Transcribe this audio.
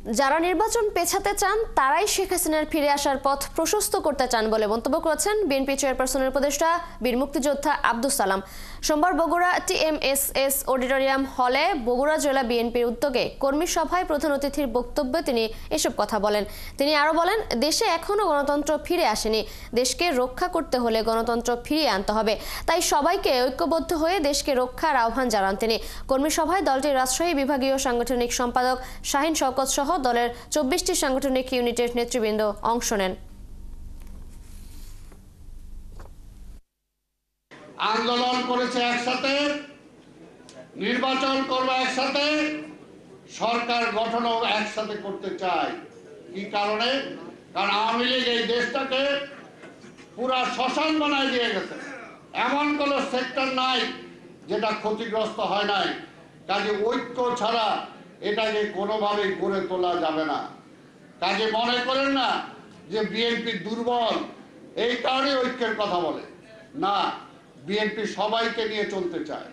যারা নির্বাচন পেছাতে চান তারাই শেখ হাসিনার ফিরে আসার পথ প্রশস্ত করতে চান বলে মন্তব্য করেছেন বিএনপি চেয়ারপারসনের উপদেষ্টা বীর মুক্তিযোদ্ধা আব্দুস সালাম। সোমবার বগুড়া TMSS অডিটোরিয়াম হলে বগুড়া জেলা বিএনপির উদ্যোগে কর্মী সভায় প্রধান অতিথির বক্তব্যে তিনি এসব কথা বলেন। তিনি আরো বলেন, দেশে এখনো গণতন্ত্র ফিরে আসেনি, দেশকে রক্ষা করতে হলে গণতন্ত্র ফিরিয়ে আনতে হবে। তাই সবাইকে ঐক্যবদ্ধ হয়ে দেশকে রক্ষার আহ্বান জানান তিনি। কর্মী সভায় দলটির রাজশাহী বিভাগীয় সাংগঠনিক সম্পাদক শাহিন শওকত সহ দলের 24টি সাংগঠনিক ইউনিটের নেতৃবৃন্দ অংশ নেন। আন্দোলন করেছে একসাথে, নির্বাচন করবে একসাথে, সরকার গঠনও একসাথে করতে চায়। কি কারণে? কারণ আওয়ামী লীগ এই দেশটাকে পুরা শ্মশান বানায় দিয়ে গেছে। এমন কোন সেক্টর নাই যেটা ক্ষতিগ্রস্ত হয় নাই। কাজে ঐক্য ছাড়া এটাকে কোনোভাবেই গড়ে তোলা যাবে না। কাজে মনে করেন না যে বিএনপি দুর্বল এই কারণে ঐক্যের কথা বলে না, বিএনপি সবাইকে নিয়ে চলতে চায়।